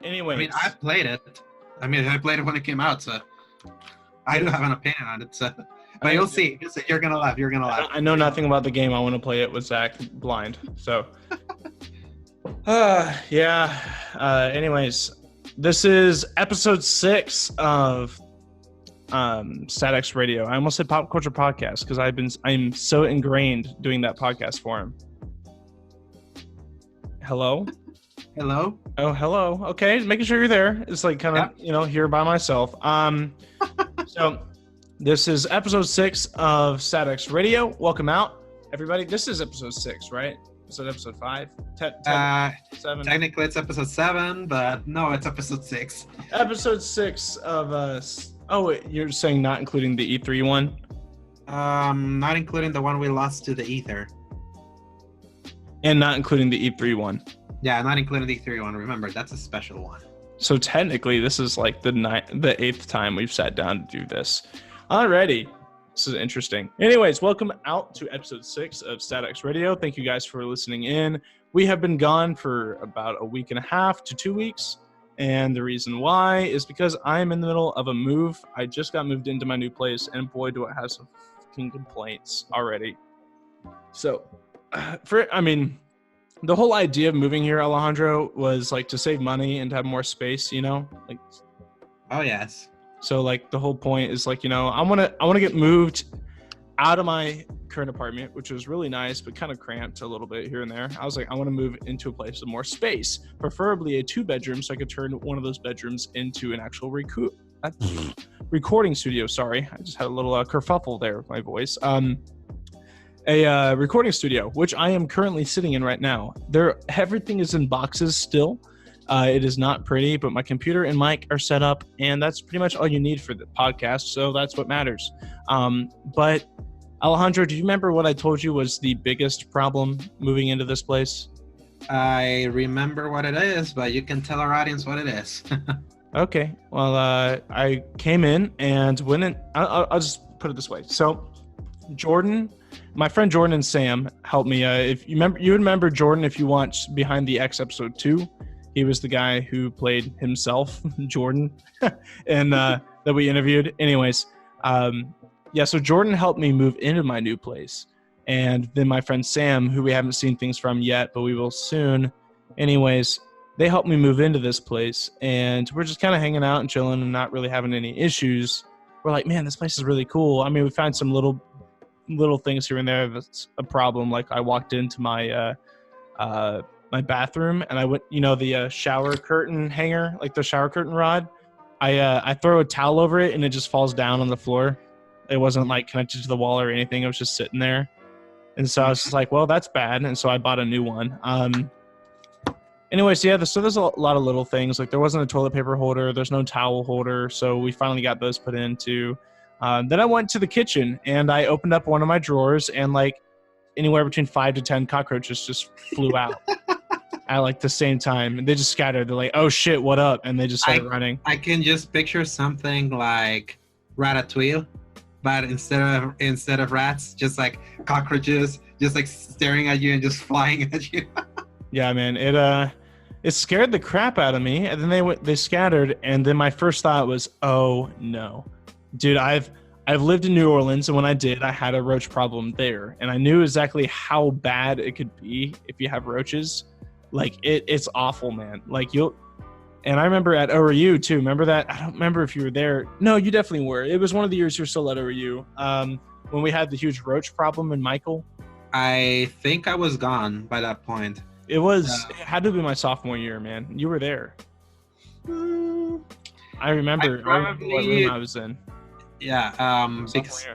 Anyways. I mean, I played it. I played it when it came out, so I do have an opinion on it. So, but you'll see. You're gonna laugh. You're gonna laugh. I know nothing about the game. I want to play it with Zach blind. So, anyways, this is episode 6 of StatX Radio. I almost said Pop Culture Podcast because I'm so ingrained doing that podcast for him. Hello? Hello? Oh, hello. Okay, just making sure you're there. It's like kind of, here by myself. So this is episode 6 of StatX Radio. Welcome out, everybody. This is episode 6, right? Is it episode 5? 7? Technically it's episode 7, but no, it's episode 6. Episode 6 of you're saying not including the E3 one? Not including the one we lost to the Ether. And not including the E3 one. Yeah, not including the E3 one. Remember, that's a special one. So technically, this is like the 8th time we've sat down to do this. Alrighty. This is interesting. Anyways, welcome out to episode 6 of StatX Radio. Thank you guys for listening in. We have been gone for about a week and a half to 2 weeks. And the reason why is because I'm in the middle of a move. I just got moved into my new place, and boy, do I have some fucking complaints already. So, the whole idea of moving here, Alejandro, was like to save money and to have more space, like. Oh yes. So like the whole point is like, I want to get moved out of my current apartment, which was really nice, but kind of cramped a little bit here and there. I was like, I want to move into a place with more space, preferably a 2-bedroom, so I could turn one of those bedrooms into an actual recording studio. Sorry, I just had a little kerfuffle there with my voice. A recording studio, which I am currently sitting in right now. Everything is in boxes still. It is not pretty, but my computer and mic are set up, and that's pretty much all you need for the podcast, so that's what matters. But Alejandro, do you remember what I told you was the biggest problem moving into this place? I remember what it is, but you can tell our audience what it is. Okay. Well, I came in and went in. I'll just put it this way. So, my friend Jordan and Sam helped me. If you remember Jordan, if you watched Behind the X episode 2, he was the guy who played himself, Jordan, and that we interviewed. Anyways, so Jordan helped me move into my new place, and then my friend Sam, who we haven't seen things from yet, but we will soon. Anyways, they helped me move into this place, and we're just kind of hanging out and chilling and not really having any issues. We're like, man, this place is really cool. I mean, we found some little things here and there that's a problem. Like I walked into my my bathroom and I went, the shower curtain hanger, like the shower curtain rod. I throw a towel over it and it just falls down on the floor. It wasn't like connected to the wall or anything. It was just sitting there. And so I was just like, well, that's bad. And so I bought a new one. Anyways, so there's a lot of little things. Like there wasn't a toilet paper holder. There's no towel holder. So we finally got those put in too. Then I went to the kitchen and I opened up one of my drawers and like anywhere between 5 to 10 cockroaches just flew out at like the same time. And they just scattered. They're like, oh shit, what up? And they just started running. I can just picture something like Ratatouille, but instead of rats, just like cockroaches, just like staring at you and just flying at you. Yeah, man. It scared the crap out of me. And then they scattered. And then my first thought was, oh no. Dude, I've lived in New Orleans, and when I did, I had a roach problem there, and I knew exactly how bad it could be if you have roaches. Like it's awful, man. Like and I remember at ORU too. Remember that? I don't remember if you were there. No, you definitely were. It was one of the years you were still at ORU. When we had the huge roach problem in Michael. I think I was gone by that point. It had to be my sophomore year, man. You were there. I remember what room I was in. Yeah, because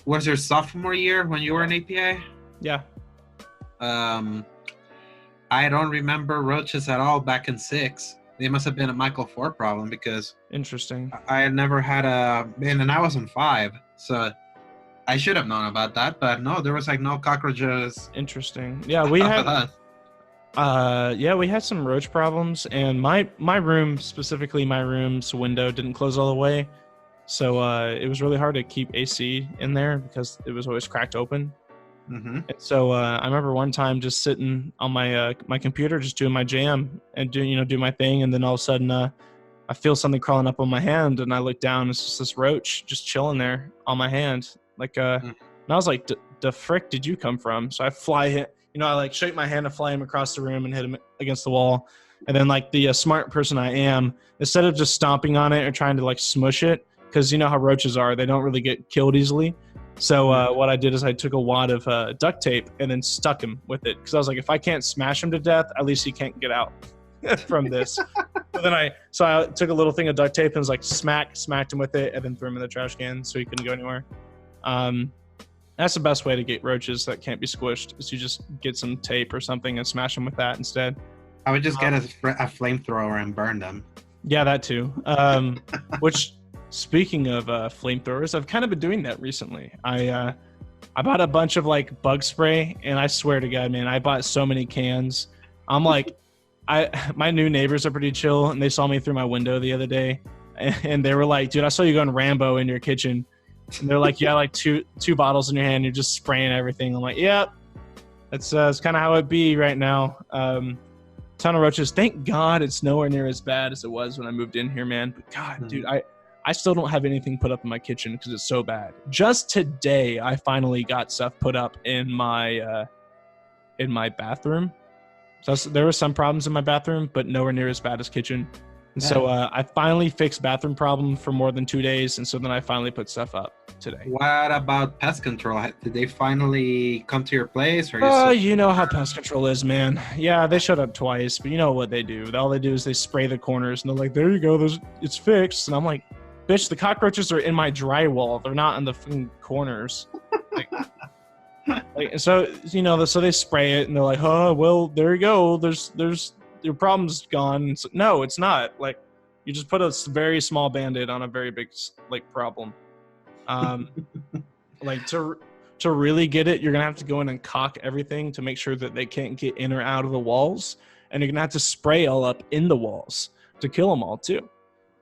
was your sophomore year when you were in APA? Yeah. I don't remember roaches at all back in 6. They must have been a Michael 4 problem because interesting. I had never had and I was in 5, so I should have known about that. But no, there was like no cockroaches. Interesting. Yeah, we had. We had some roach problems, and my room, specifically my room's window, didn't close all the way. So it was really hard to keep AC in there because it was always cracked open. Mm-hmm. And so I remember one time just sitting on my computer, just doing my jam and do my thing, and then all of a sudden I feel something crawling up on my hand, and I look down. It's just this roach just chilling there on my hand, and I was like, "The frick did you come from?" So I fly him, I like shake my hand and fly him across the room and hit him against the wall, and then like the smart person I am, instead of just stomping on it or trying to like smush it, because you know how roaches are, they don't really get killed easily. So what I did is I took a wad of duct tape and then stuck him with it, because I was like, if I can't smash him to death, at least he can't get out from this. So I took a little thing of duct tape and was like smacked him with it, and then threw him in the trash can so he couldn't go anywhere. That's the best way to get roaches that can't be squished, is you just get some tape or something and smash them with that instead. I would just get a flamethrower and burn them. Yeah, that too. Which, speaking of flamethrowers, I've kind of been doing that recently. I bought a bunch of like bug spray, and I swear to God, man, I bought so many cans. I'm like, my new neighbors are pretty chill, and they saw me through my window the other day, and they were like, "Dude, I saw you going Rambo in your kitchen." And they're like, "Yeah, like two bottles in your hand, you're just spraying everything." I'm like, "Yeah, that's kind of how it be right now." Ton of roaches. Thank God it's nowhere near as bad as it was when I moved in here, man. But God, dude, I still don't have anything put up in my kitchen because it's so bad. Just today, I finally got stuff put up in my bathroom. So there were some problems in my bathroom, but nowhere near as bad as kitchen. And so I finally fixed bathroom problem for more than 2 days, and so then I finally put stuff up today. What about pest control? Did they finally come to your place? Or you know how pest control is, man. Yeah, they showed up twice, but you know what they do. All they do is they spray the corners, and they're like, "There you go, it's fixed." And I'm like, "Bitch, the cockroaches are in my drywall. They're not in the fucking corners." So so they spray it, and they're like, "Oh, well, there you go. There's your problem's gone." It's, no, it's not. Like, you just put a very small band-aid on a very big like problem. Like to really get it, you're gonna have to go in and caulk everything to make sure that they can't get in or out of the walls, and you're gonna have to spray all up in the walls to kill them all too.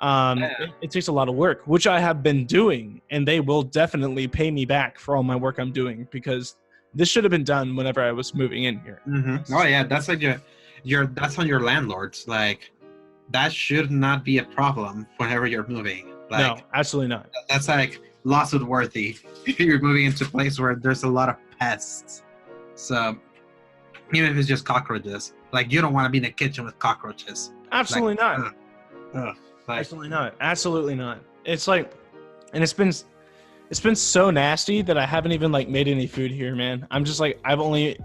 It takes a lot of work, which I have been doing, and they will definitely pay me back for all my work I'm doing, because this should have been done whenever I was moving in here. Mm-hmm. Oh yeah, that's like that's on your landlords. Like, that should not be a problem whenever you're moving. Like, no, absolutely not. That's like lawsuit worthy if you're moving into a place where there's a lot of pests. So even if it's just cockroaches, like, you don't want to be in the kitchen with cockroaches. Absolutely like, not. Absolutely not. It's like, and it's been so nasty that I haven't even like made any food here, man. I'm just like, I've only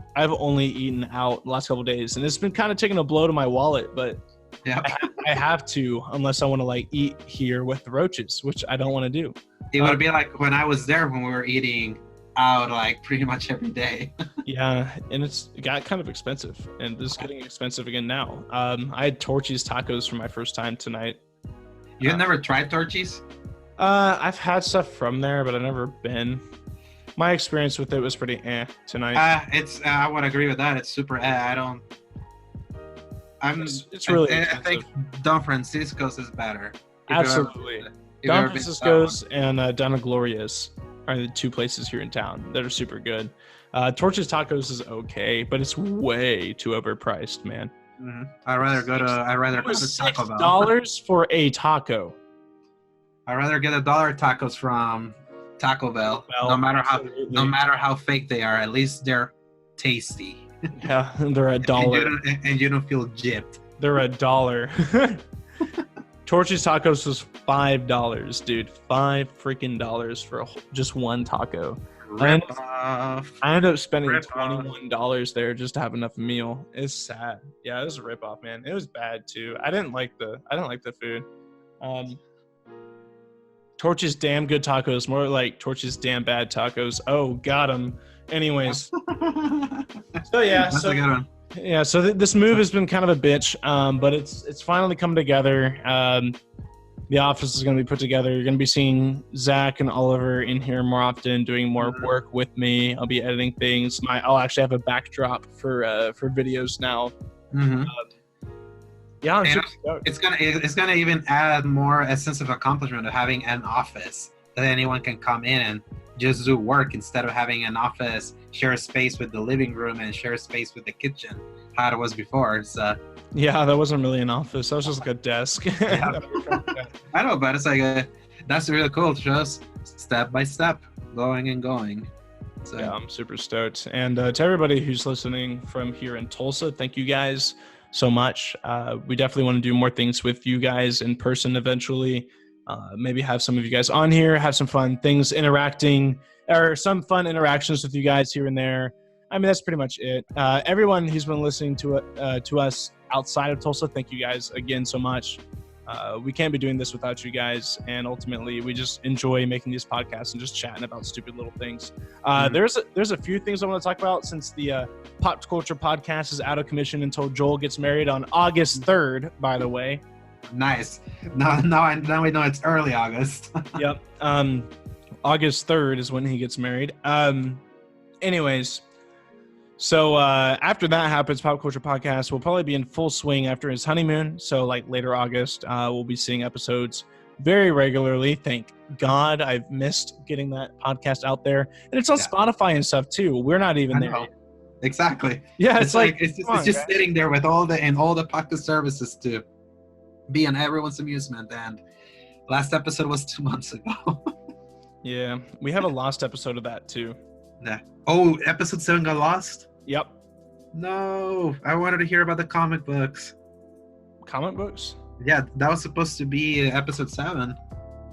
eaten out the last couple of days, and it's been kind of taking a blow to my wallet, but yeah, I have to, unless I want to like eat here with the roaches, which I don't want to do. It would be like when I was there, when we were eating out like pretty much every day. Yeah, and it got kind of expensive, and this is getting expensive again now. I had Torchy's tacos for my first time tonight. You had never tried Torchy's? I've had stuff from there, but I've never been. My experience with it was pretty tonight. I would agree with that. It's super It's really I think Don Francisco's is better. Absolutely. Don Francisco's and Donna Gloria's are the two places here in town that are super good. Torch's Tacos is okay, but it's way too overpriced, man. Mm-hmm. I'd rather go to Taco Bell. $6 for a taco. I'd rather get $1 tacos from Taco Bell. No matter how fake they are, at least they're tasty. Yeah, they're $1. And you don't feel gypped. They're $1. Torchy's Tacos was $5, dude. $5 freaking dollars for just one taco. I ended up spending $21 there just to have enough meal. It's sad. Yeah, it was a ripoff, man. It was bad too. I didn't like the food. Torch's damn good tacos, more like Torch's damn bad tacos. Oh, got him. Anyways, so yeah, that's a good one. Yeah, so this move has been kind of a bitch, but it's finally come together. The office is going to be put together. You're going to be seeing Zach and Oliver in here more often, doing more work with me. I'll be editing things. I'll actually have a backdrop for videos now. Mm-hmm. Yeah, it's gonna even add more a sense of accomplishment of having an office that anyone can come in and just do work instead of having an office share a space with the living room and share a space with the kitchen, how it was before. So Yeah, that wasn't really an office. That was just like a desk. yeah. I know, but it's like that's really cool. Just step by step, going and going. So Yeah, I'm super stoked. And to everybody who's listening from here in Tulsa, thank you guys so much. We definitely want to do more things with you guys in person eventually. Maybe have some of you guys on here, have some fun things interacting, or some fun interactions with you guys here and there. I mean, that's pretty much it. Everyone who's been listening to us outside of Tulsa, thank you guys again so much. We can't be doing this without you guys, and ultimately we just enjoy making these podcasts and just chatting about stupid little things. There's a few things I want to talk about since the Pop Culture Podcast is out of commission until Joel gets married on August 3rd, by the way. nice. Now we know it's early August. Yep. August 3rd is when he gets married. Anyways, so after that happens, Pop Culture Podcast will probably be in full swing after his honeymoon. So like later August, we'll be seeing episodes very regularly. Thank God. I've missed getting that podcast out there. And it's on Spotify and stuff too. We're not even there yet. Exactly. Yeah, it's like it's just sitting there with all the podcast services to be on everyone's amusement. And last episode was 2 months ago. Yeah, we have a lost episode of that too. Yeah. Oh, episode 7 got lost? Yep. No, I wanted to hear about the comic books. Comic books? Yeah, that was supposed to be episode 7.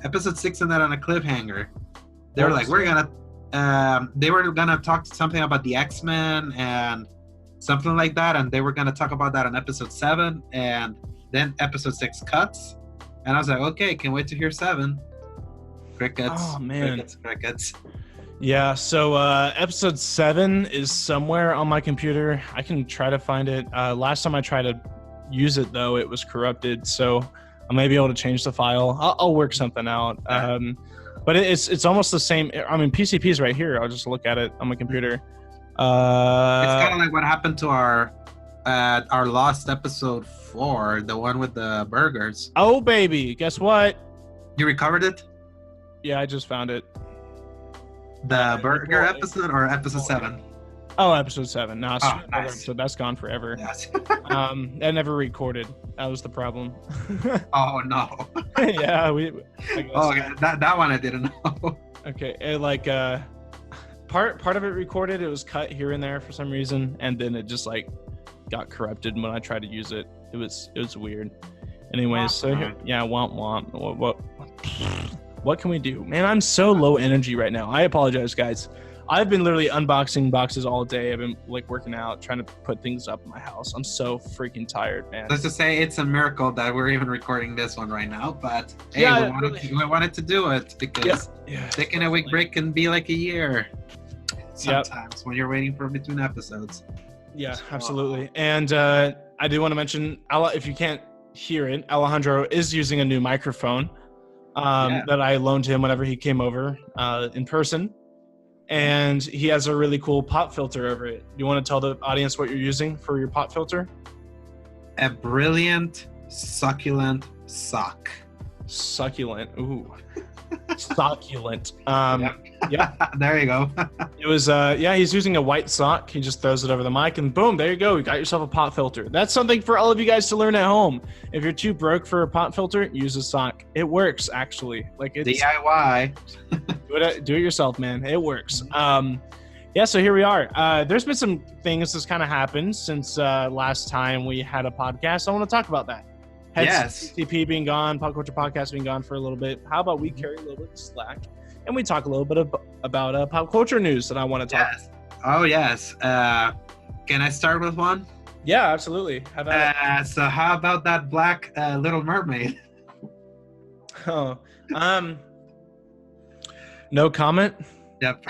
Episode 6 ended on a cliffhanger. They were like, they were gonna talk something about the X-Men and something like that, and they were gonna talk about that on episode 7, and then episode 6 cuts, and I was like, okay, can't wait to hear 7. Crickets. Oh man. Crickets. Yeah, so episode 7 is somewhere on my computer. I can try to find it. Last time I tried to use it, though, it was corrupted, so I may be able to change the file. I'll work something out. But it's almost the same. I mean, PCP is right here. I'll just look at it on my computer. It's kind of like what happened to our lost episode 4, the one with the burgers. Oh, baby. Guess what? You recovered it? Yeah, I just found it. The burger episode or episode 7? Oh, episode 7. No, it's nice. So that's gone forever. Yes. I never recorded. That was the problem. Oh no. Yeah, that one I didn't know. Okay, part of it recorded. It was cut here and there for some reason, and then it just like got corrupted when I tried to use it. It was weird. Anyways, so here, yeah, womp. What can we do? Man, I'm so low energy right now. I apologize, guys. I've been literally unboxing boxes all day. I've been like working out, trying to put things up in my house. I'm so freaking tired, man. Let's just say it's a miracle that we're even recording this one right now. But hey, yeah, we wanted to do it because taking a week break can be like a year sometimes when you're waiting for between episodes. Yeah, absolutely. And I do want to mention, if you can't hear it, Alejandro is using a new microphone that I loaned him whenever he came over in person. And he has a really cool pop filter over it. You want to tell the audience what you're using for your pop filter? A brilliant, succulent sock. Succulent. Ooh. Succulent. Yeah. There you go. It was, he's using a white sock. He just throws it over the mic and boom, there you go. You got yourself a pop filter. That's something for all of you guys to learn at home. If you're too broke for a pop filter, use a sock. It works, actually. Like it's DIY. Do it yourself, man. It works. So here we are. There's been some things that's kind of happened since last time we had a podcast. I want to talk about that. CCP being gone, Pop Culture Podcast being gone for a little bit. How about we carry a little bit of slack and we talk a little bit about pop culture news that I want to talk about? Oh, yes. Can I start with one? Yeah, absolutely. So how about that Black Little Mermaid? Oh, no comment. Yep.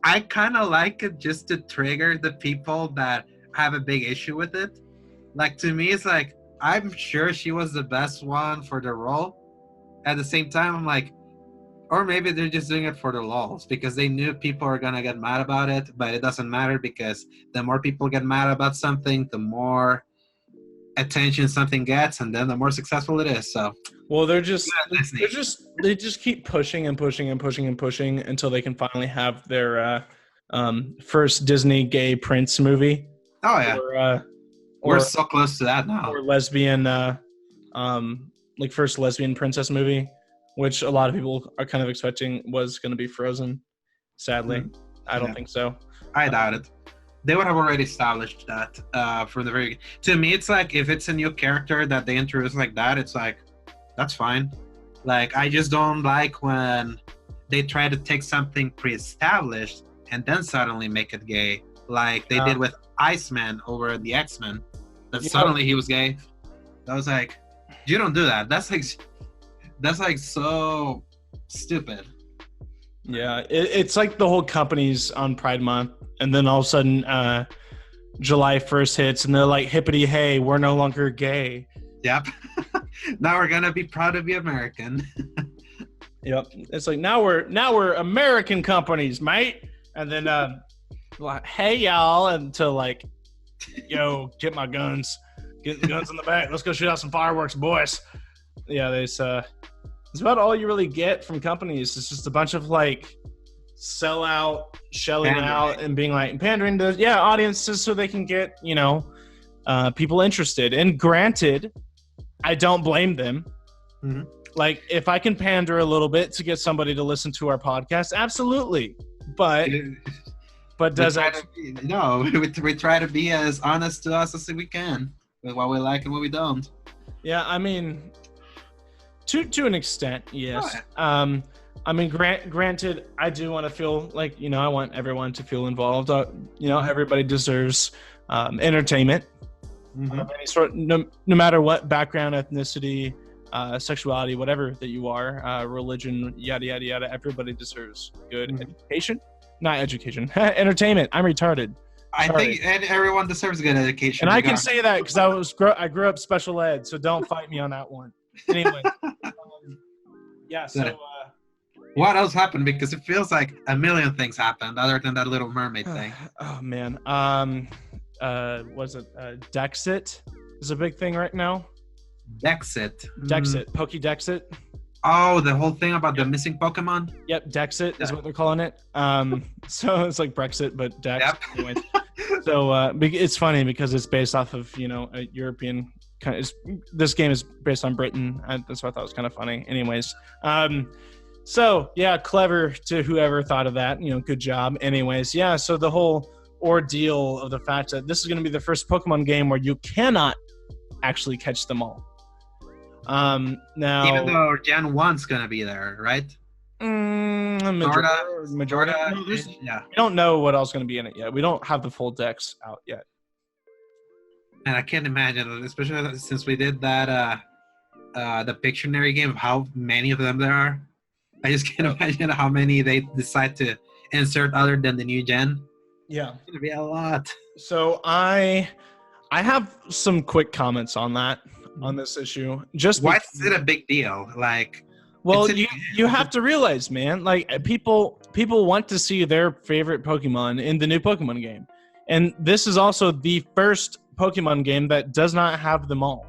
I kind of like it just to trigger the people that have a big issue with it. Like, to me, it's like, I'm sure she was the best one for the role. At the same time, I'm like, or maybe they're just doing it for the lulz because they knew people are going to get mad about it, but it doesn't matter because the more people get mad about something, the more attention something gets, and then the more successful it is. So, well, they Disney. just keep pushing and pushing and pushing and pushing until they can finally have their first Disney gay prince movie. Oh yeah, we're Or so close to that now. or lesbian like first lesbian princess movie, which a lot of people are kind of expecting was going to be Frozen. Sadly, I don't think so. I doubt it. They would have already established that from the very. To me, it's like if it's a new character that they introduce like that, it's like that's fine. Like I just don't like when they try to take something pre-established and then suddenly make it gay, like they did with Iceman over the X-Men. That suddenly he was gay. I was like, you don't do that. That's like so stupid. Yeah, it's like the whole company's on Pride Month, and then all of a sudden, July 1st hits, and they're like, hippity hey, we're no longer gay. Yep. Now we're gonna be proud to be American. Yep. It's like now we're American companies, mate. And then like, hey y'all, until like, yo, get my guns. Get the guns in the back. Let's go shoot out some fireworks, boys. Yeah, it's about all you really get from companies. It's just a bunch of like sellout, shelling out, and being like pandering to audiences so they can get people interested. And granted, I don't blame them. Mm-hmm. Like if I can pander a little bit to get somebody to listen to our podcast, absolutely. But does it? No, we try to be as honest to us as we can with what we like and what we don't. Yeah, I mean, to an extent, yes. Oh, yeah. I mean, granted, I do want to feel like I want everyone to feel involved. Everybody deserves entertainment. Mm-hmm. Of any sort, no matter what background, ethnicity, sexuality, whatever that you are, religion, yada yada yada. Everybody deserves good education. Not education, entertainment. I'm retarded. I think everyone deserves good education. And I can say that because I grew up special ed, so don't fight me on that one. Anyway, yeah. So, what else happened? Because it feels like a million things happened other than that Little Mermaid thing. Oh man. Was it Dexit is a big thing right now. Dexit, Pokédexit. Oh, the whole thing about the missing Pokemon? Yep, Dexit is what they're calling it. So it's like Brexit, but Dex. Yep. Anyways. So it's funny because it's based off of, a European kind of, this game is based on Britain. That's what I thought was kind of funny. Anyways. So yeah, clever to whoever thought of that, good job. Anyways. Yeah. So the whole ordeal of the fact that this is going to be the first Pokemon game where you cannot actually catch them all. Now, even though Gen 1's gonna be there, right? Majority. Yeah. We don't know what else is gonna be in it yet. We don't have the full decks out yet. And I can't imagine, especially since we did that the Pictionary game, of how many of them there are. I just can't imagine how many they decide to insert other than the new gen. Yeah, it's gonna be a lot. So I have some quick comments on that. On this issue, why is it a big deal? Like, well, you have to realize, man, like people want to see their favorite Pokemon in the new Pokemon game, and this is also the first Pokemon game that does not have them all.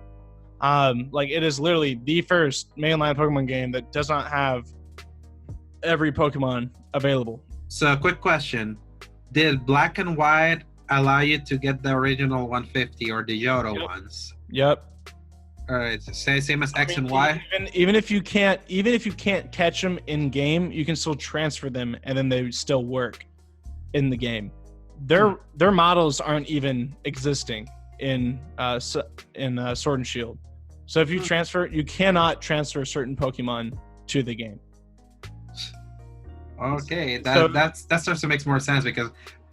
Like it is literally the first mainline Pokemon game that does not have every Pokemon available. So, a quick question: did Black and White allow you to get the original 150 or the Johto ones? Yep. All right, same as X and Y. Even if you can't catch them in game, you can still transfer them, and then they still work in the game. Their models aren't even existing in Sword and Shield. So if you you cannot transfer certain Pokemon to the game. Okay, that starts to make more sense because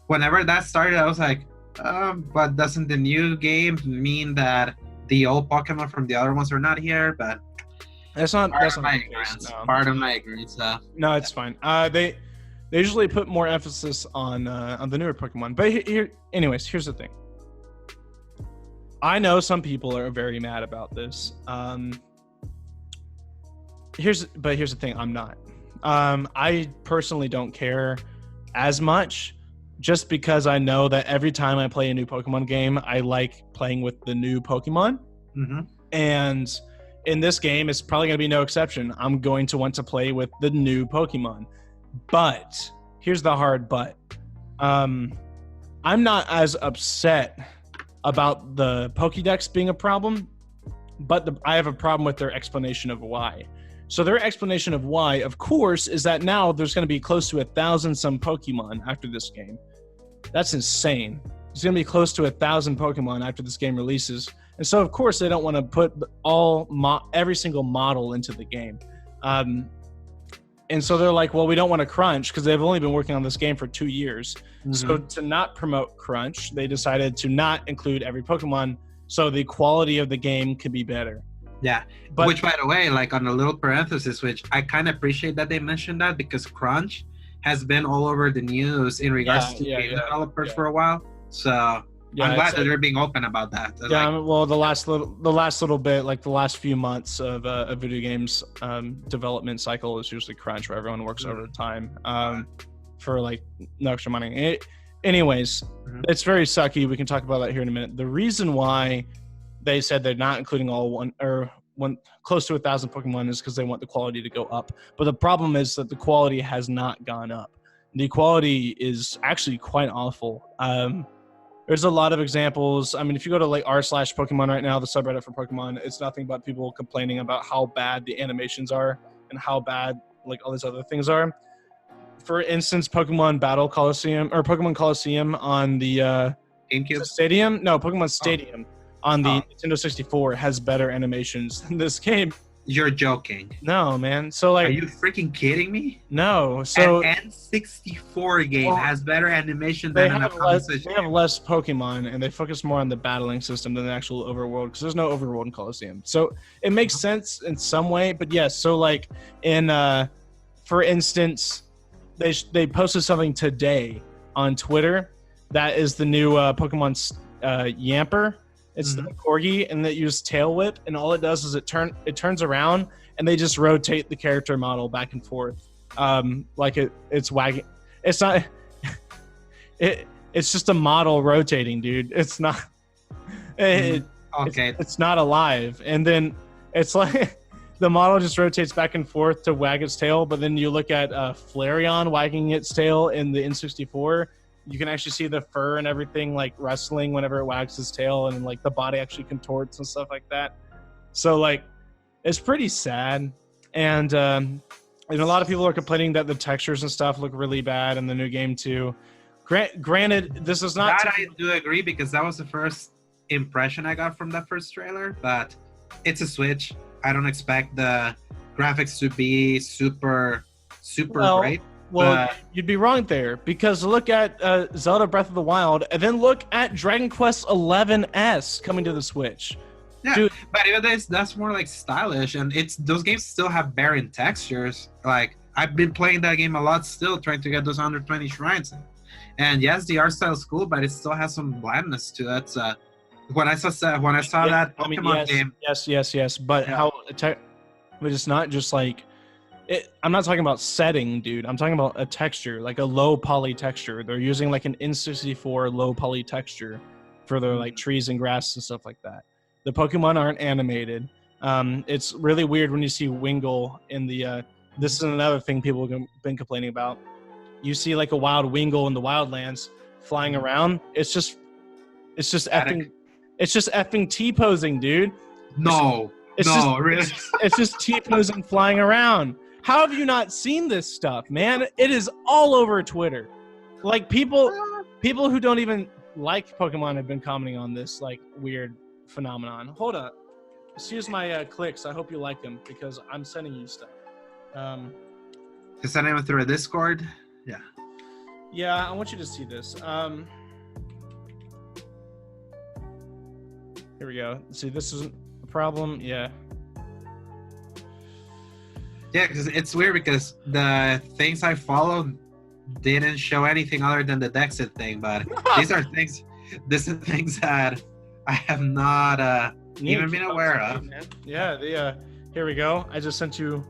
whenever that started, I was like, but doesn't the new game mean that the old Pokemon from the other ones are not here? But that's not my ignorance. No. Part of my ignorance. No, it's fine. They usually put more emphasis on the newer Pokemon. But here's the thing. I know some people are very mad about this. Here's the thing. I'm not. I personally don't care as much. Just because I know that every time I play a new Pokemon game, I like playing with the new Pokemon. Mm-hmm. And in this game, it's probably going to be no exception. I'm going to want to play with the new Pokemon. But here's the hard but. I'm not as upset about the Pokédex being a problem, but I have a problem with their explanation of why. So their explanation of why, of course, is that now there's going to be close to 1,000 some Pokemon after this game. That's insane. There's going to be close to 1,000 Pokemon after this game releases. And so, of course, they don't want to put every single model into the game. And so they're like, well, we don't want to crunch because they've only been working on this game for 2 years. Mm-hmm. So to not promote crunch, they decided to not include every Pokemon so the quality of the game could be better. Yeah, but, which, by the way, like on a little parenthesis, which I kind of appreciate that they mentioned that because crunch has been all over the news in regards to game developers for a while. So I'm glad that they're being open about that. Yeah, well, the last little bit, like the last few months of a video games development cycle is usually crunch, where everyone works overtime for like no extra money. Anyways, it's very sucky. We can talk about that here in a minute. The reason why they said they're not including one close to 1,000 Pokemon is because they want the quality to go up. But the problem is that the quality has not gone up. The quality is actually quite awful. There's a lot of examples. I mean, if you go to like r/Pokemon right now, the subreddit for Pokemon, it's nothing but people complaining about how bad the animations are and how bad like all these other things are. For instance, Pokemon Coliseum on the GameCube Stadium. No, Pokemon Stadium on the Nintendo 64 has better animations than this game. You're joking. No, man. So like, are you freaking kidding me? No. So an N64 game has better animation than an They have less Pokemon and they focus more on the battling system than the actual overworld because there's no overworld in Coliseum. So it makes sense in some way, but yes. So like in, for instance, they posted something today on Twitter that is the new Pokemon Yamper. It's the corgi, and they use tail whip, and all it does is it turns around, and they just rotate the character model back and forth, like it's wagging. It's not. It's just a model rotating, dude. It's not. It's not alive, and then it's like the model just rotates back and forth to wag its tail. But then you look at Flareon wagging its tail in the N64. You can actually see the fur and everything like wrestling whenever it wags its tail, and like the body actually contorts and stuff like that. So like, it's pretty sad. And a lot of people are complaining that the textures and stuff look really bad in the new game too. Granted, this is not. That I do agree because that was the first impression I got from that first trailer. But it's a Switch. I don't expect the graphics to be super great. Well, you'd be wrong there because look at Zelda Breath of the Wild and then look at Dragon Quest XI-S coming to the Switch. Yeah, dude. But even that's more like stylish, and those games still have barren textures. Like I've been playing that game a lot, still trying to get those 120 shrines. And yes, the art style is cool, but it still has some blandness to it. When I saw that Pokemon game, yes, but but it's not just like. I'm not talking about setting, dude. I'm talking about a texture, like a low poly texture. They're using like an N64 low poly texture for their like trees and grass and stuff like that. The Pokemon aren't animated. It's really weird when you see Wingull in the. This is another thing people have been complaining about. You see like a wild Wingull in the Wildlands flying around. It's just effing T-posing, dude. No, really. It's just T-posing flying around. How have you not seen this stuff, man? It is all over Twitter. Like people who don't even like Pokemon have been commenting on this like weird phenomenon. Hold up. Excuse my clicks. I hope you like them because I'm sending you stuff. To send them through a Discord? Yeah. Yeah, I want you to see this. Here we go. See, this isn't a problem. Yeah. Yeah, because it's weird because the things I followed didn't show anything other than the Dexit thing, but these are things that I have not even been aware of. Yeah, here we go. I just sent you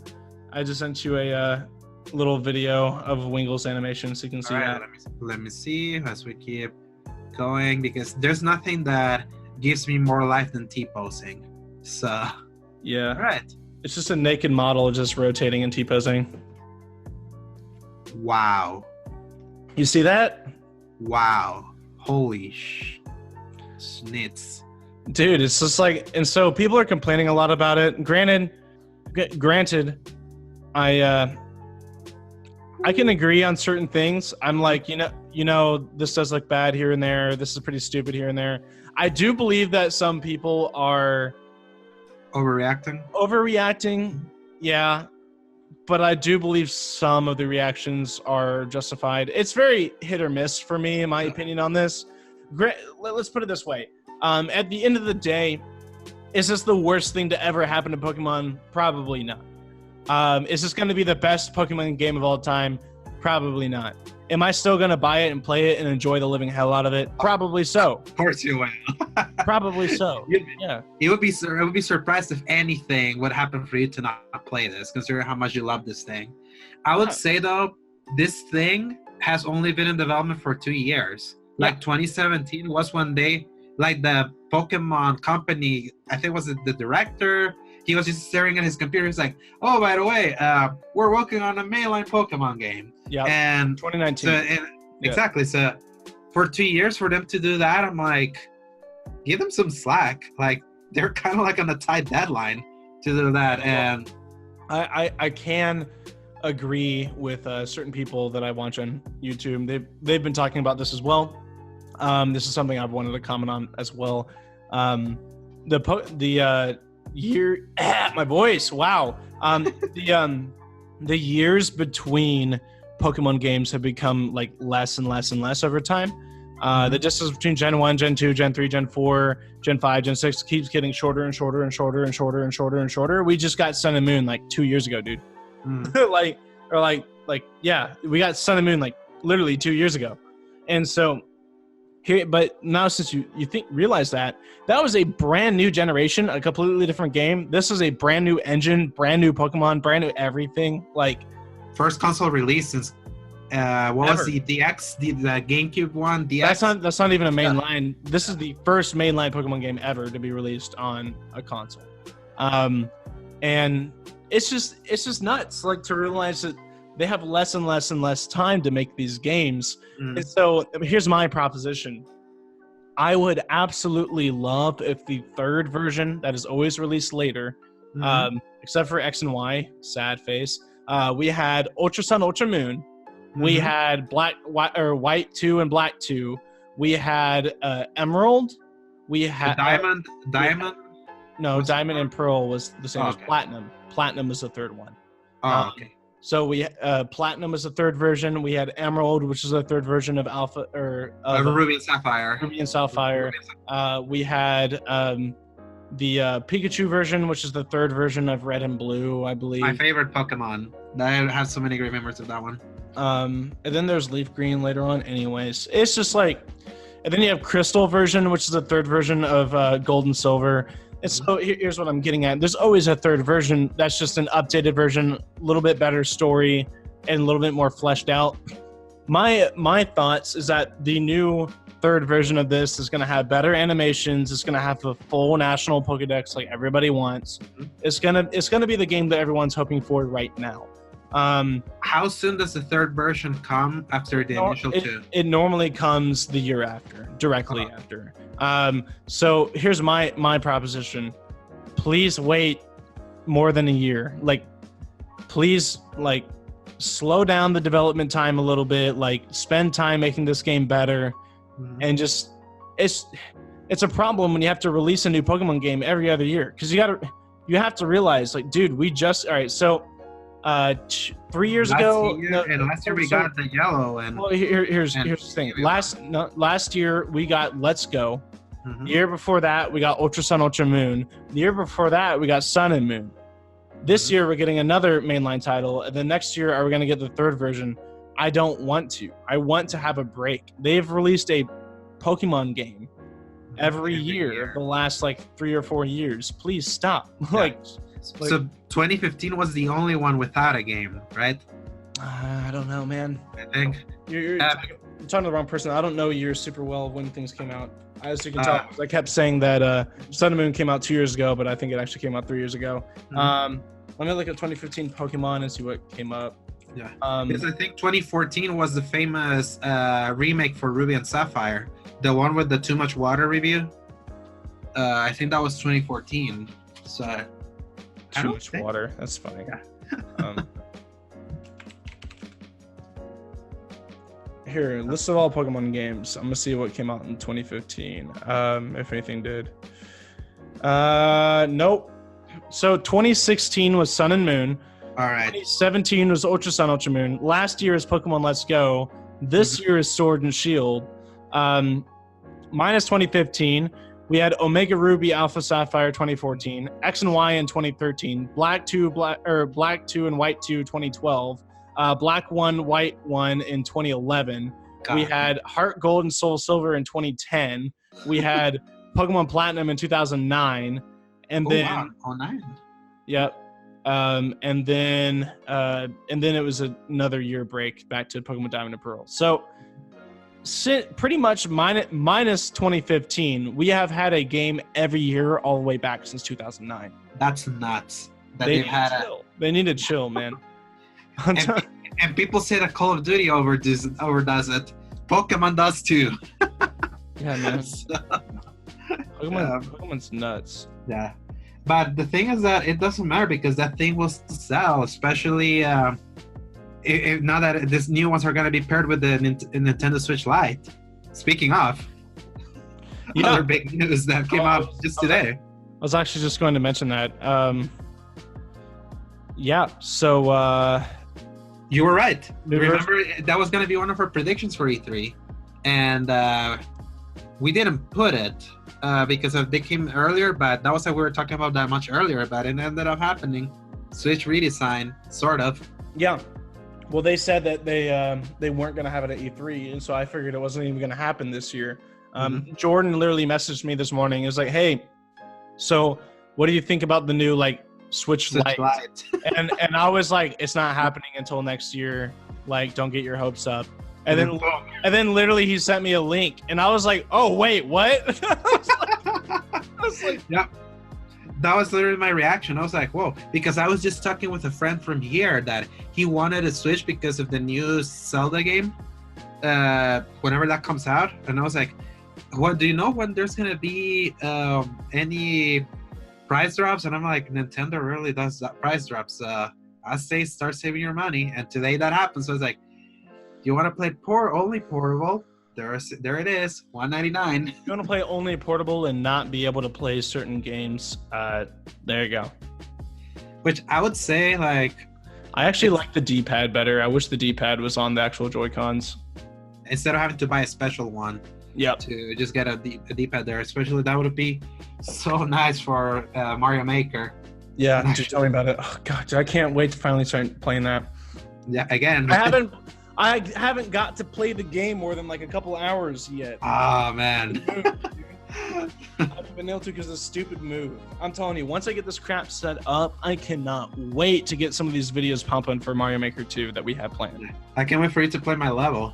a little video of Wingull's animation so you can see that. Let me see as we keep going because there's nothing that gives me more life than T-posing. So, Yeah. all right. It's just a naked model just rotating and T-posing. Wow. You see that? Wow. Holy snits. Dude, it's just like, and so people are complaining a lot about it. Granted, I can agree on certain things. I'm like, this does look bad here and there. This is pretty stupid here and there. I do believe that some people are overreacting. Yeah. But I do believe some of the reactions are justified. It's very hit or miss for me, in my opinion, on this. Let's put it this way. At the end of the day, is this the worst thing to ever happen to Pokemon? Probably not. Is this going to be the best Pokemon game of all time? Probably not. Am I still going to buy it and play it and enjoy the living hell out of it? Probably so. Of course you will. Probably so. Yeah. It would be surprised if anything would happen for you to not play this, considering how much you love this thing. I would say though, this thing has only been in development for 2 years. Like 2017 was when the Pokemon company, I think was the director, he was just staring at his computer. He's like, oh, by the way, we're working on a mainline Pokemon game. Yeah. And 2019. Exactly. So for 2 years for them to do that, I'm like, give them some slack. Like, they're kind of like on a tight deadline to do that. And I can agree with certain people that I watch on YouTube. They've been talking about this as well. This is something I've wanted to comment on as well. My voice. Wow. The years between Pokemon games have become like less and less and less over time. The distance between Gen 1, Gen 2, Gen 3, Gen 4, Gen 5, Gen 6 keeps getting shorter and shorter and shorter and shorter and shorter and shorter. We just got Sun and Moon like 2 years ago, dude. We got Sun and Moon like literally 2 years ago. And so here, but now since you realize that was a brand new generation, a completely different game. This is a brand new engine, brand new Pokemon, brand new everything. Like first console release since was the DX, the GameCube one? DX? That's not even a mainline. This is the first mainline Pokemon game ever to be released on a console. And it's just nuts, like, to realize that they have less and less and less time to make these games. And so here's my proposition. I would absolutely love if the third version that is always released later, except for X and Y, sad face, we had Ultra Sun, Ultra Moon. We had White 2 and Black 2. We had Emerald. We had Diamond. Diamond and Pearl was the same as Platinum. Platinum was the third one. Okay. So we Platinum was the third version. We had Emerald, which is the third version of Alpha Ruby and Sapphire. We had the Pikachu version, which is the third version of Red and Blue, I believe. My favorite Pokemon. I have so many great memories of that one. And then there's Leaf Green later on. Anyways, it's just like, and then you have Crystal version, which is the third version of Gold and Silver. And so here's what I'm getting at. There's always a third version. That's just an updated version, a little bit better story, and a little bit more fleshed out. My thoughts is that the new third version of this is going to have better animations. It's going to have a full national Pokedex like everybody wants. It's gonna be the game that everyone's hoping for right now. How soon does the third version come after the initial two? It normally comes the year after, directly after. So here's my proposition. Please wait more than a year. Like, please, like, slow down the development time a little bit. Like, spend time making this game better. And just, it's a problem when you have to release a new Pokemon game every other year, because you have to realize, like, dude, all right, so 3 years ago, last year we got the yellow, and well, here's the thing. Last year we got Let's Go. The year before that we got Ultra Sun, Ultra Moon. The year before that we got Sun and Moon. This year we're getting another mainline title, and then next year are we going to get the third version? I don't want to. I want to have a break. They've released a Pokemon game every year the last like 3 or 4 years. Please stop. So 2015 was the only one without a game, right? I don't know, man. I think I'm talking to the wrong person. I don't know years super well when things came out. As you can tell, I kept saying that Sun and Moon came out 2 years ago, but I think it actually came out 3 years ago. Let me look at 2015 Pokemon and see what came up. Yeah, because I think 2014 was the famous remake for Ruby and Sapphire, the one with the too much water review. I think that was 2014. So too much water. That's funny. Yeah. Here, list of all Pokemon games. I'm gonna see what came out in 2015. If anything did. Nope. So 2016 was Sun and Moon. All right. 2017 was Ultra Sun, Ultra Moon. Last year is Pokemon Let's Go. This year is Sword and Shield. Minus 2015, we had Omega Ruby, Alpha Sapphire 2014, X and Y in 2013, Black 2 and White 2 2012, Black 1, White 1 in 2011. We had Heart Gold and Soul Silver in 2010. We had Pokemon Platinum in 2009, and then 09. Yep. And then it was another year break back to Pokemon Diamond and Pearl. So pretty much minus 2015, we have had a game every year all the way back since 2009. That's nuts. They need to chill, man. and people say that Call of Duty overdoes it. Pokemon does too. Yeah, man. Pokemon's nuts. Yeah. But the thing is that it doesn't matter because that thing will sell, especially now that these new ones are going to be paired with the Nintendo Switch Lite. Speaking of, other big news that came out just today. I was actually just going to mention that. Yeah, so... you were right. Remember, that was going to be one of our predictions for E3. And we didn't put it. Because they came earlier, but that was what we were talking about that much earlier, but it ended up happening. Switch redesign, sort of. Yeah. Well, they said that they weren't going to have it at E3, and so I figured it wasn't even going to happen this year. Jordan literally messaged me this morning. It was like, hey, so what do you think about the new Switch Lite? and I was like, it's not happening until next year. Don't get your hopes up. And then literally he sent me a link, and I was like, "Oh wait, what?" I was like, "Yeah." That was literally my reaction. I was like, "Whoa!" Because I was just talking with a friend from here that he wanted to switch because of the new Zelda game. Whenever that comes out, and I was like, "What? Do you know when there's gonna be any price drops?" And I'm like, "Nintendo really does that price drops. I say start saving your money." And today that happened. So I was like, you want to play only portable? There it is, $199. If you want to play only portable and not be able to play certain games, there you go. Which I would say, I actually like the D-pad better. I wish the D-pad was on the actual Joy-Cons. Instead of having to buy a special one. Yep. To just get a D-pad there. Especially that would be so nice for Mario Maker. Yeah, just tell me about it. Oh, God, I can't wait to finally start playing that. Yeah, again. I haven't got to play the game more than a couple hours yet. Oh, man. I haven't been able to because of this stupid move. I'm telling you, once I get this crap set up, I cannot wait to get some of these videos pumping for Mario Maker 2 that we have planned. I can't wait for you to play my level.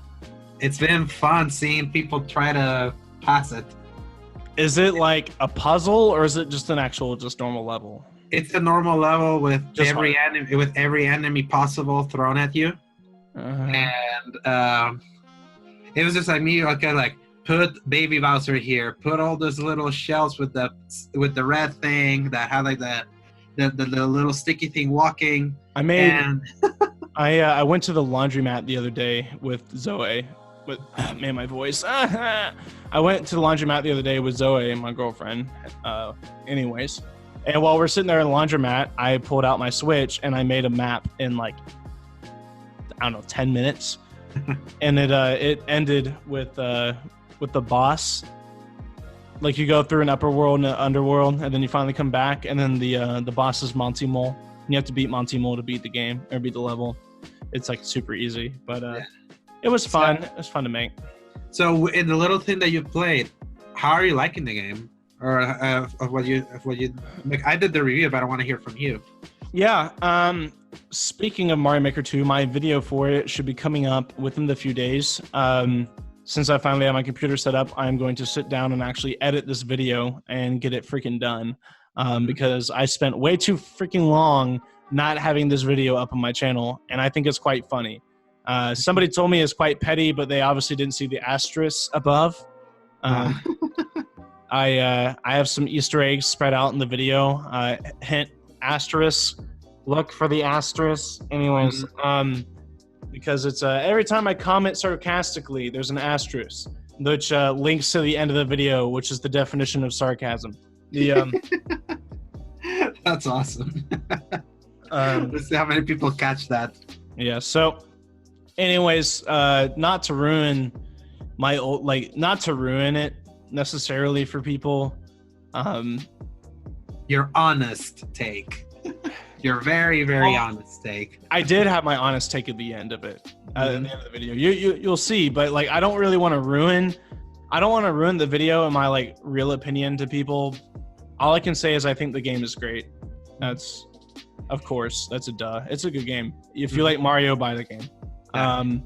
It's been fun seeing people try to pass it. Is it like a puzzle, or is it just an actual, just normal level? It's a normal level with every enemy possible thrown at you. And it was just me, put Baby Bowser here, put all those little shells with the red thing that had the little sticky thing walking. I went to the laundromat the other day with Zoe. Man, my voice. I went to the laundromat the other day with Zoe and my girlfriend. Anyways, and while we're sitting there in the laundromat, I pulled out my Switch and I made a map in 10 minutes, and it ended with the boss. You go through an upper world and an underworld, and then you finally come back, and then the boss is Monty Mole. And you have to beat Monty Mole to beat the game or beat the level. It's super easy, but it was fun. It was fun to make. So, in the little thing that you played, how are you liking the game, or of what you I did the review, but I want to hear from you. Yeah. Speaking of Mario Maker 2, my video for it should be coming up within the few days. since I finally have my computer set up, I'm going to sit down and actually edit this video and get it freaking done. Because I spent way too freaking long not having this video up on my channel, and I think it's quite funny. Somebody told me it's quite petty, but they obviously didn't see the asterisk above. I have some Easter eggs spread out in the video. Hint, asterisk. Look for the asterisk. Anyways, because it's every time I comment sarcastically, there's an asterisk, which links to the end of the video, which is the definition of sarcasm. That's awesome. Let's see how many people catch that. Yeah. So, anyways, not to ruin my old, not to ruin it necessarily for people. Your honest take. Your very, very honest take. I did have my honest take at the end of it. At the end of the video, you'll see. But I don't really want to ruin. I don't want to ruin the video and my real opinion to people. All I can say is I think the game is great. That's, of course, that's a duh. It's a good game. If you like Mario, buy the game.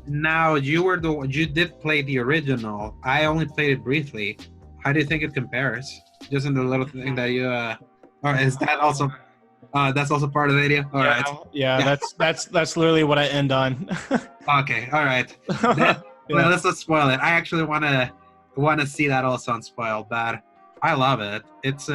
Now you did play the original. I only played it briefly. How do you think it compares? Just in the little thing that you or is that also that's also part of the video? All right. Yeah, that's literally what I end on. Okay, all right. Let's not spoil it. I actually want to see that also unspoiled, but I love it. It's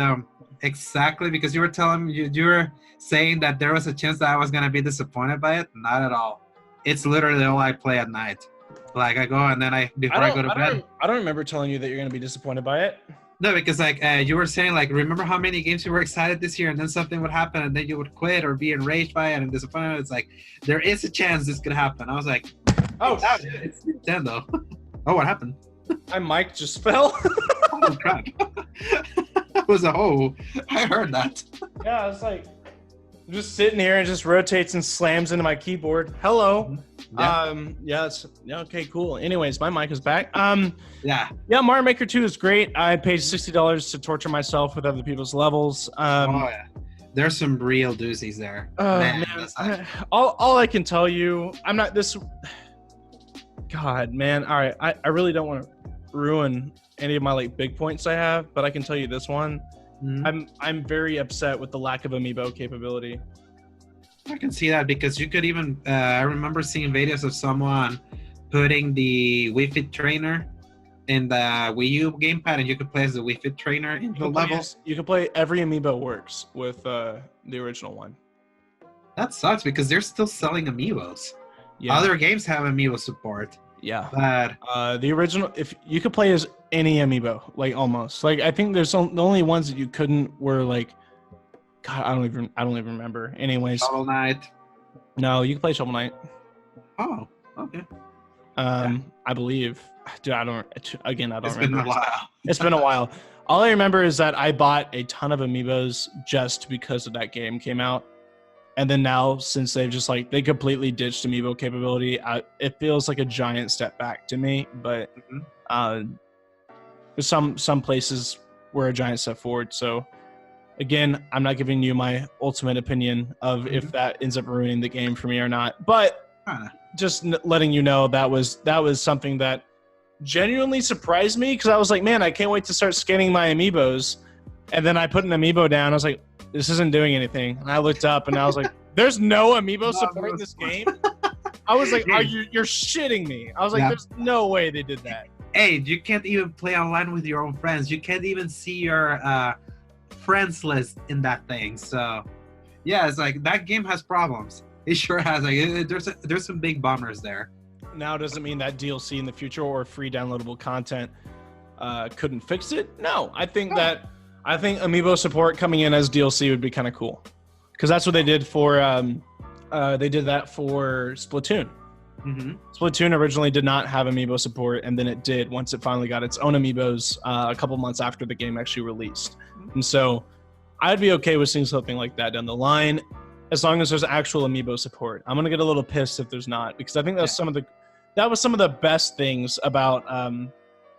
exactly because you were saying that there was a chance that I was gonna be disappointed by it. Not at all. It's literally all I play at night. I go and then before I go to bed. I don't remember telling you that you're gonna be disappointed by it. No, because you were saying remember how many games you were excited this year, and then something would happen, and then you would quit or be enraged by it and disappointed. It's there is a chance this could happen. I was like, oh, it's Nintendo. Oh, what happened? My mic just fell. Oh crap! It was I heard that. Yeah, it's I'm just sitting here and just rotates and slams into my keyboard. Hello. Yeah. Okay, cool. Anyways, my mic is back. Yeah, Mario Maker 2 is great. I paid $60 to torture myself with other people's levels. There's some real doozies there. Man, all I can tell you, I'm not this. God, man. All right, I really don't want to ruin any of my big points I have, but I can tell you this one. I'm very upset with the lack of amiibo capability. I can see that because you could even I remember seeing videos of someone putting the Wii Fit trainer in the Wii U gamepad, and you could play as the Wii Fit trainer in the levels. You can play every amiibo works with the original one. That sucks because they're still selling amiibos. Yeah. Other games have amiibo support. Yeah. But the original, if you could play as any amiibo, almost. I think there's the only ones that you couldn't were God, I don't even remember. Anyways. Shovel Knight. No, you can play Shovel Knight. Oh, okay. I believe. Dude, I don't remember. It's been a while. It's been a while. All I remember is that I bought a ton of amiibos just because of that game came out. And then now, since they've just they completely ditched amiibo capability, it feels like a giant step back to me. But there's some places were a giant step forward. So again, I'm not giving you my ultimate opinion of if that ends up ruining the game for me or not. But just letting you know that was something that genuinely surprised me, because I was like, man, I can't wait to start scanning my amiibos. And then I put an amiibo down. I was like, this isn't doing anything. And I looked up and I was like, there's no amiibo support in this game? I was like, you're shitting me. I was like, there's no way they did that. Hey, you can't even play online with your own friends. You can't even see your friends list in that thing. So yeah, it's that game has problems. It sure has. There's some big bummers there. Now, doesn't mean that DLC in the future or free downloadable content couldn't fix it. No, I think amiibo support coming in as DLC would be kind of cool, because that's what they did for they did that for Splatoon. Splatoon originally did not have amiibo support, and then it did once it finally got its own amiibos a couple months after the game actually released. And so I'd be okay with seeing something like that down the line, as long as there's actual amiibo support. I'm gonna get a little pissed if there's not, because I think that was some of the best things about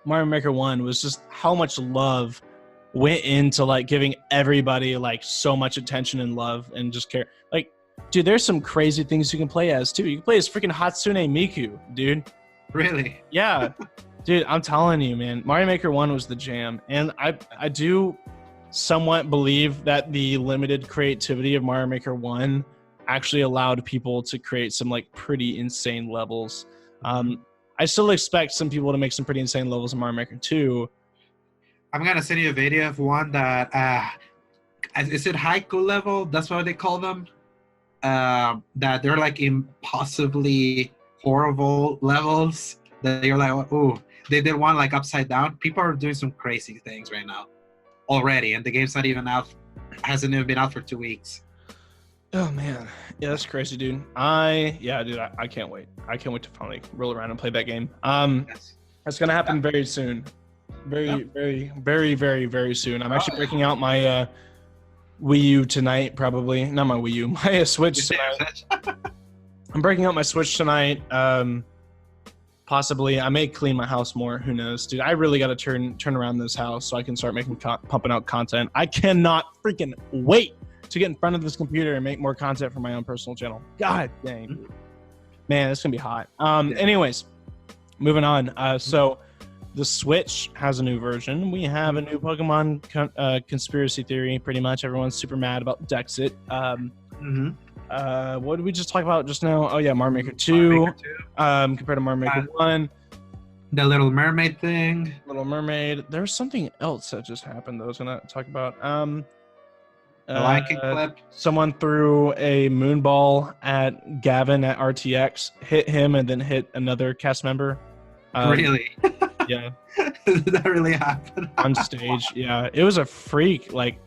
Mario Maker 1 was just how much love went into giving everybody so much attention and love and just care. Dude, there's some crazy things you can play as too. You can play as freaking Hatsune Miku, dude. Really? Yeah. Dude, I'm telling you, man, Mario Maker 1 was the jam. And I do somewhat believe that the limited creativity of Mario Maker 1 actually allowed people to create some like pretty insane levels. I still expect some people to make some pretty insane levels in Mario Maker 2. I'm gonna send you a video of one that is it haiku level? That's what they call them. That they're like impossibly horrible levels. That you're like, oh, they did one like upside down. People are doing some crazy things right now already, and the game's not even out. Hasn't even been out for 2 weeks. Oh man, yeah, that's crazy, dude. I can't wait. I can't wait to finally roll around and play that game. It's gonna happen very soon. Very soon. I'm actually breaking out my Wii U tonight, probably. Not my Wii U, my Switch tonight. I'm breaking out my Switch tonight. Possibly, I may clean my house more. Who knows, dude? I really got to turn around this house so I can start making pumping out content. I cannot freaking wait to get in front of this computer and make more content for my own personal channel. God dang, man, it's gonna be hot. Anyways, moving on. So the Switch has a new version. We have a new Pokemon conspiracy theory. Pretty much everyone's super mad about Dexit. What did we just talk about just now? Oh yeah, Mario Maker 2. Compared to Mario Maker 1. The Little Mermaid thing. Little Mermaid. There's something else that just happened that I was gonna talk about. The Lion King clip. Someone threw a moonball at Gavin at RTX, hit him, and then hit another cast member. Really? Yeah. Did that really happen? On stage, yeah. It was a freak, like,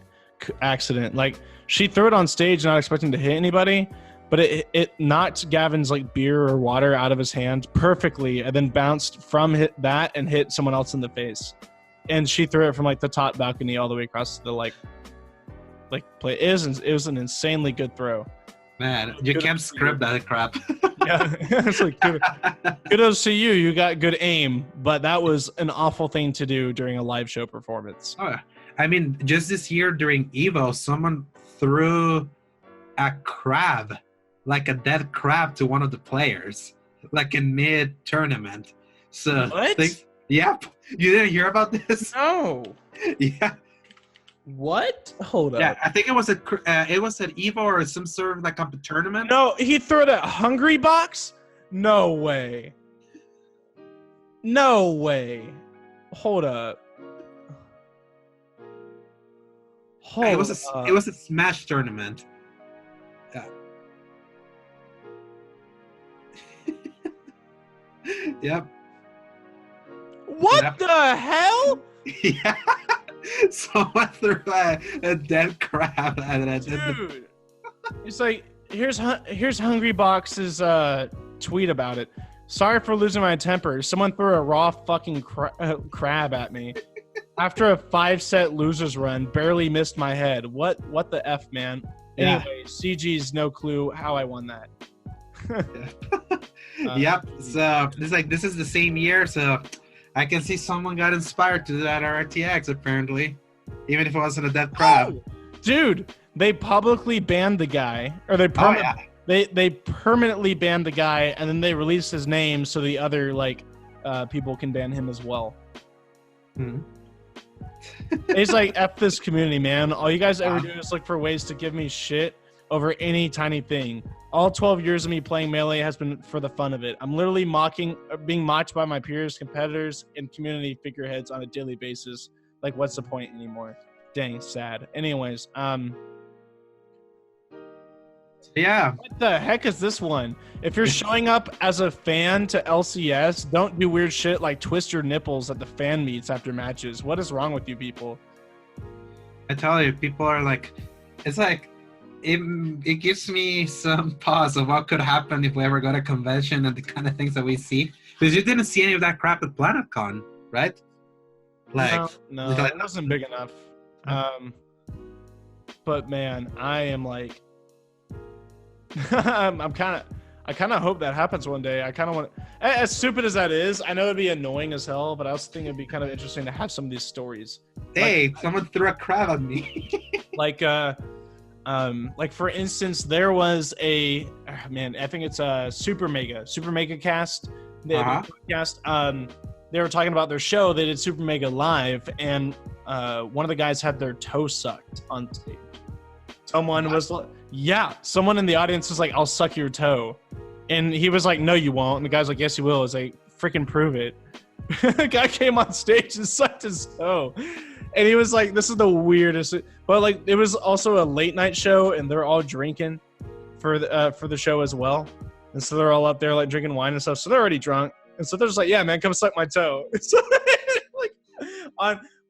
accident. Like, she threw it on stage not expecting to hit anybody, but it knocked Gavin's, like, beer or water out of his hand perfectly and then bounced from that and hit someone else in the face. And she threw it from, like, the top balcony all the way across the, like play. It was an insanely good throw. Man, you can't script that crap. Yeah, it's like kudos to you. You got good aim, but that was an awful thing to do during a live show performance. Oh, I mean, just this year during Evo, someone threw a crab, like a dead crab, to one of the players, like in mid-tournament. So, what? Yep. You didn't hear about this? No. Yeah. What? Hold up. Yeah, I think it was at Evo or some sort of like a tournament. No, he threw it at Hungry Box? No way. No way. Hold up. It was a Smash tournament. Yeah. Yep. What the hell? Yeah. Someone threw a dead crab at it. Dude. It's like, here's Hungry Box's tweet about it. Sorry for losing my temper. Someone threw a raw fucking crab at me. After a 5-set losers run, barely missed my head. What the F, man? Yeah. Anyway, CG's no clue how I won that. Yep. So it's like this is the same year, so I can see someone got inspired to do that at RTX, apparently. Even if it wasn't a dead crab. Oh, dude, they publicly banned the guy. Or they permanently banned the guy, and then they released his name so the other people can ban him as well. Mm-hmm. It's like, F this community, man. All you guys ever do is look for ways to give me shit over any tiny thing. All 12 years of me playing Melee has been for the fun of it. I'm literally being mocked by my peers, competitors, and community figureheads on a daily basis. Like, what's the point anymore? Dang, sad. Anyways, yeah. What the heck is this one? If you're showing up as a fan to LCS, don't do weird shit like twist your nipples at the fan meets after matches. What is wrong with you people? I tell you, people are like, it's like, it gives me some pause of what could happen if we ever go to convention and the kind of things that we see. Because you didn't see any of that crap at PlanetCon, right? Like, no, it wasn't big enough. But man, I am like, I kind of hope that happens one day. I kind of want, as stupid as that is, I know it'd be annoying as hell, but I also think it'd be kind of interesting to have some of these stories. Hey, someone threw a crab at me. like for instance, there was I think it's a Super Mega Cast. Podcast. they were talking about their show. They did Super Mega Live, and one of the guys had their toe sucked on stage. Someone was like, yeah, someone in the audience was like, I'll suck your toe. And he was like, no, you won't. And the guy's like, yes, you will. It's like, freaking prove it. The guy came on stage and sucked his toe. And he was like, this is the weirdest. But like, it was also a late night show, and they're all drinking for the show as well. And so they're all up there like drinking wine and stuff. So they're already drunk. And so they're just like, yeah, man, come suck my toe. So, like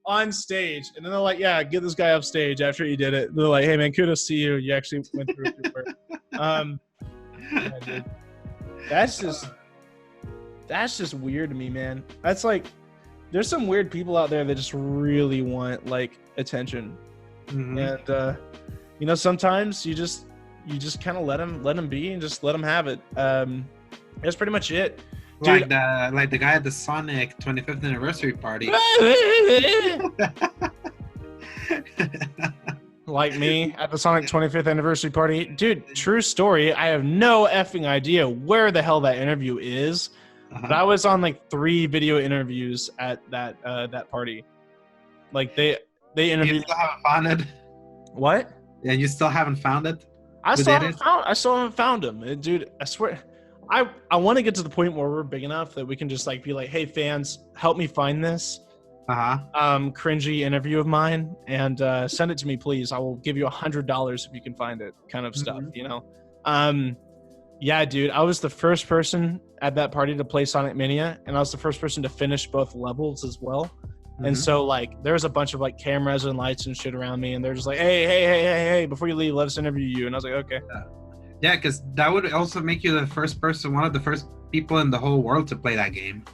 on stage. And then they're like, yeah, get this guy up stage after you did it. They're like, hey, man, kudos to you. You actually went through your work. Yeah, dude. That's just weird to me, man. That's like, there's some weird people out there that just really want like attention. And, you know, sometimes you just kind of let them be and just let them have it. That's pretty much it. Dude, like the guy at the Sonic 25th anniversary party. Like me at the Sonic 25th anniversary party. Dude, true story. I have no effing idea where the hell that interview is. But I was on like 3 video interviews at that party. Like they interviewed. You still haven't found it? What? Yeah, you still haven't found it? I still haven't found him. Dude, I swear. I want to get to the point where we're big enough that we can just like be like, hey fans, help me find this cringy interview of mine and send it to me, please. I will give you $100 if you can find it, kind of stuff, you know. Yeah, dude, I was the first person at that party to play Sonic Mania, and I was the first person to finish both levels as well. And so like there's a bunch of like cameras and lights and shit around me, and they're just like, hey, before you leave, let us interview you. And I was like, okay. Yeah, because that would also make you the first person, one of the first people in the whole world to play that game.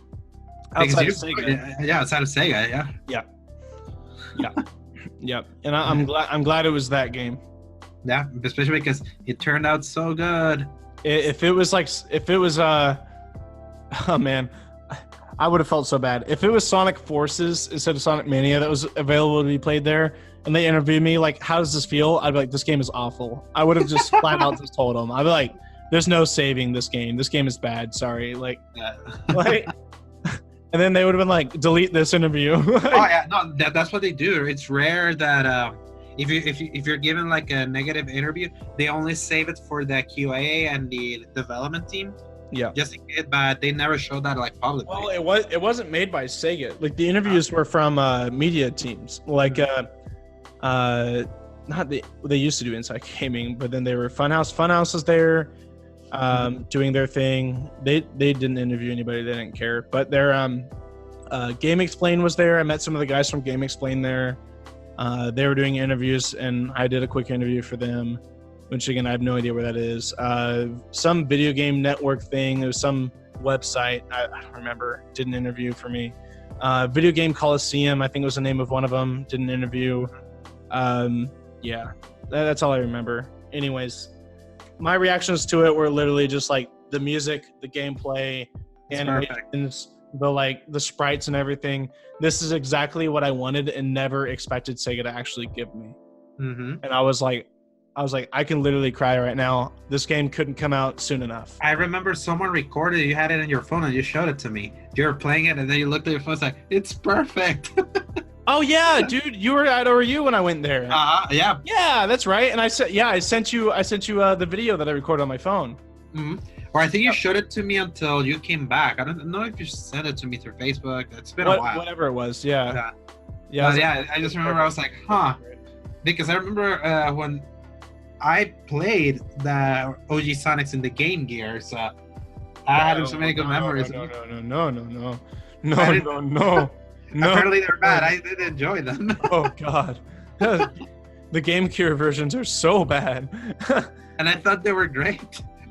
Outside of Sega. Yeah, outside of Sega, Yeah. And I'm glad it was that game. Yeah, especially because it turned out so good. If it was oh man, I would have felt so bad. If it was Sonic Forces instead of Sonic Mania that was available to be played there, and they interviewed me like, how does this feel? I'd be like, this game is awful. I would have just flat out just told them. I'd be like, there's no saving this game. This game is bad. Sorry. Like, like, and then they would have been like, delete this interview. Oh yeah, no, that's what they do. It's rare that if you're given like a negative interview, they only save it for the QA and the development team. Yeah. Just in case, but they never showed that like publicly. Well, it wasn't made by Sega. Like the interviews were from media teams. Like they used to do Inside Gaming, but then they were Funhouse. Funhouse was there, doing their thing. They didn't interview anybody. They didn't care. But their Game Explain was there. I met some of the guys from Game Explain there. They were doing interviews, and I did a quick interview for them. Which again, I have no idea where that is. Some video game network thing. There was some website. I don't remember. Did an interview for me. Video Game Coliseum, I think was the name of one of them. Did an interview. Yeah, that's all I remember. Anyways, my reactions to it were literally just like the music, the gameplay, animations, the sprites and everything. This is exactly what I wanted and never expected Sega to actually give me. And I was like, I can literally cry right now. This game couldn't come out soon enough. I remember someone recorded it. You had it on your phone and you showed it to me. You were playing it and then you looked at your phone. It's like, it's perfect. Oh yeah, dude, you were at ORU when I went there. Yeah. Yeah, that's right. And I sent you the video that I recorded on my phone. Or I think you showed it to me until you came back. I don't know if you sent it to me through Facebook. It's been a while. Whatever it was, yeah. I just remember I was like, because I remember when I played the OG Sonics in the Game Gear, so I had so many good memories. No. Apparently they're bad. I did enjoy them. Oh God, the Game Gear versions are so bad. And I thought they were great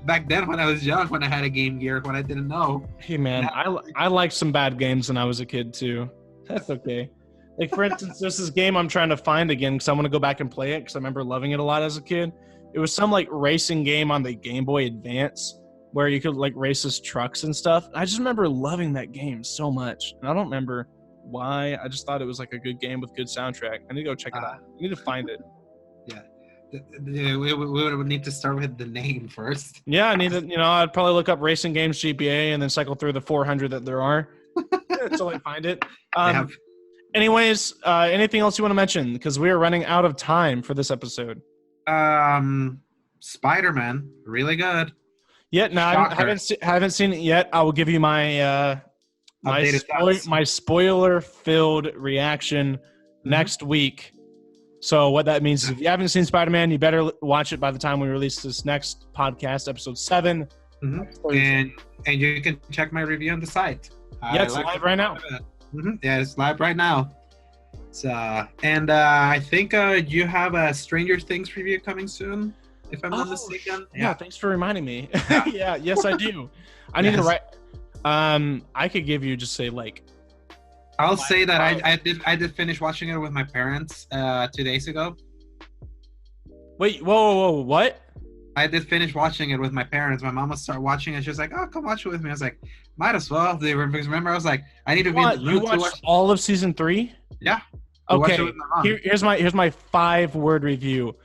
back then when I was young, when I had a Game Gear, when I didn't know. Hey man, I liked some bad games when I was a kid too. That's okay. Like, for instance, there's this game I'm trying to find again because I want to go back and play it because I remember loving it a lot as a kid. It was some, like, racing game on the Game Boy Advance where you could, like, race his trucks and stuff. I just remember loving that game so much. And I don't remember why. I just thought it was, like, a good game with good soundtrack. I need to go check it out. I need to find it. Yeah. We would need to start with the name first. Yeah, I need to, I'd probably look up Racing Games GBA and then cycle through the 400 that there are. until I find it. Yeah. Anyways, anything else you want to mention? Because we are running out of time for this episode. Spider-Man, really good. Yeah, no, I haven't seen it yet. I will give you my my spoiler-filled reaction next week. So what that means is if you haven't seen Spider-Man, you better watch it by the time we release this next podcast, episode 7. And you can check my review on the site. Yeah, it's live right now. Yeah, it's live right now. So, and I think you have a Stranger Things review coming soon, if I'm not mistaken. Yeah, thanks for reminding me. Yeah, yes, I do. I need to write. I could give you just say like. I'll say that I did finish watching it with my parents 2 days ago. Wait, whoa, what? I did finish watching it with my parents. My mama started watching it. She was like, "Oh, come watch it with me." I was like, "Might as well." Because remember, I was like, "I need to be in the mood to watch all of season 3." Yeah. Okay. Here's my 5-word review.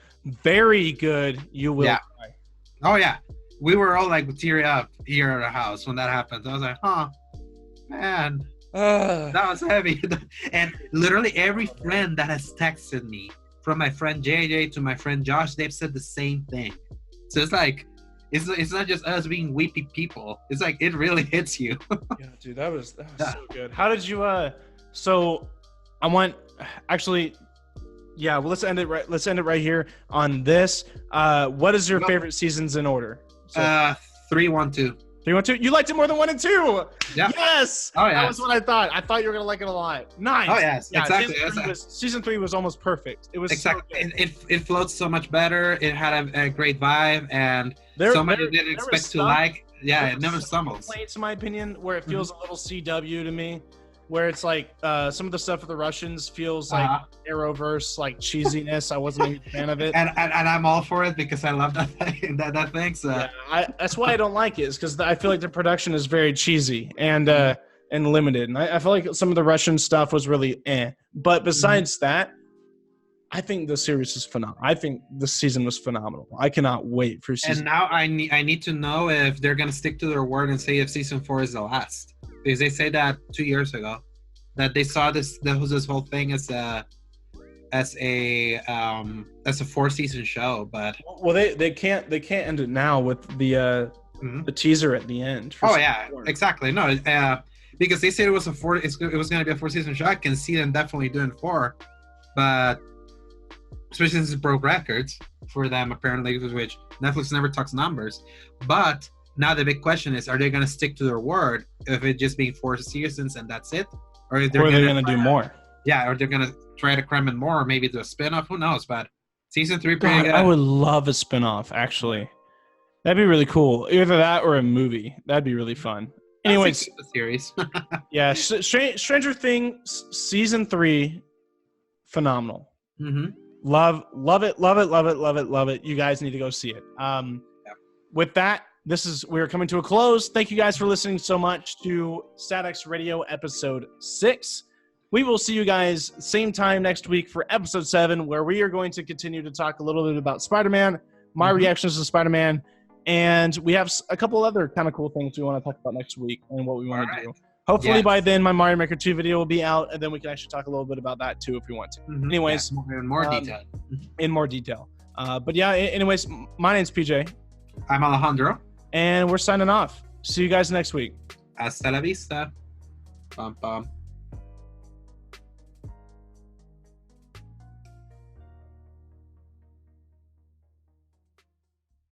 Very good. You will cry. Oh yeah, we were all like teary up here at our house when that happened. I was like, "Huh, man, that was heavy." And literally every friend that has texted me, from my friend JJ to my friend Josh, they've said the same thing. So it's like, it's not just us being weepy people. It's like it really hits you. Yeah, dude, that was so good. How did you? So I want actually. Yeah, well, let's end it right here on this. What is your favorite seasons in order? So, 3, 1, 2. 3, 1, 2. You liked it more than 1 and 2. Yeah. Yes. Oh yeah. That was what I thought. I thought you were gonna like it a lot. Nice. Oh yes. Yeah, exactly. Season 3 was almost perfect. It was exactly. So it floats so much better. It had a great vibe, and somebody didn't expect to like. Yeah, it never stumbles. Complaints, in my opinion, where it feels a little CW to me. Where it's like some of the stuff with the Russians feels like Arrowverse, like cheesiness. I wasn't a fan of it, and I'm all for it because I love that thing. That thing. So yeah, that's why I don't like it. Is because I feel like the production is very cheesy and limited, and I feel like some of the Russian stuff was really But besides that, I think the series is phenomenal. I think the season was phenomenal. I cannot wait for season. And now I need to know if they're gonna stick to their word and say if season 4 is the last. Because they said that 2 years ago, that they saw this whole thing as a 4-season show, but they can't end it now with the teaser at the end. Exactly. No, because they said it was it was going to be a 4-season show. I can see them definitely doing 4, but especially since it broke records for them apparently, which Netflix never talks numbers, but. Now the big question is: are they going to stick to their word if it just being 4 seasons and that's it, or are they going to do more? Yeah, or they're going to try to cram in more, or maybe do a spinoff. Who knows? But season 3, pretty good. I would love a spinoff. Actually, that'd be really cool. Either that or a movie. That'd be really fun. Anyways, the series. Yeah, Stranger Things season 3, phenomenal. Love it. You guys need to go see it. With that. We're coming to a close. Thank you guys for listening so much to StatX Radio episode 6. We will see you guys same time next week for episode 7, where we are going to continue to talk a little bit about Spider-Man, my reactions to Spider-Man, and we have a couple other kind of cool things we want to talk about next week and what we want to do. Hopefully by then my Mario Maker 2 video will be out, and then we can actually talk a little bit about that too if we want to. Anyways, in more detail. In more detail. But yeah, anyways, my name's PJ. I'm Alejandro. And we're signing off. See you guys next week. Hasta la vista. Bum, bum.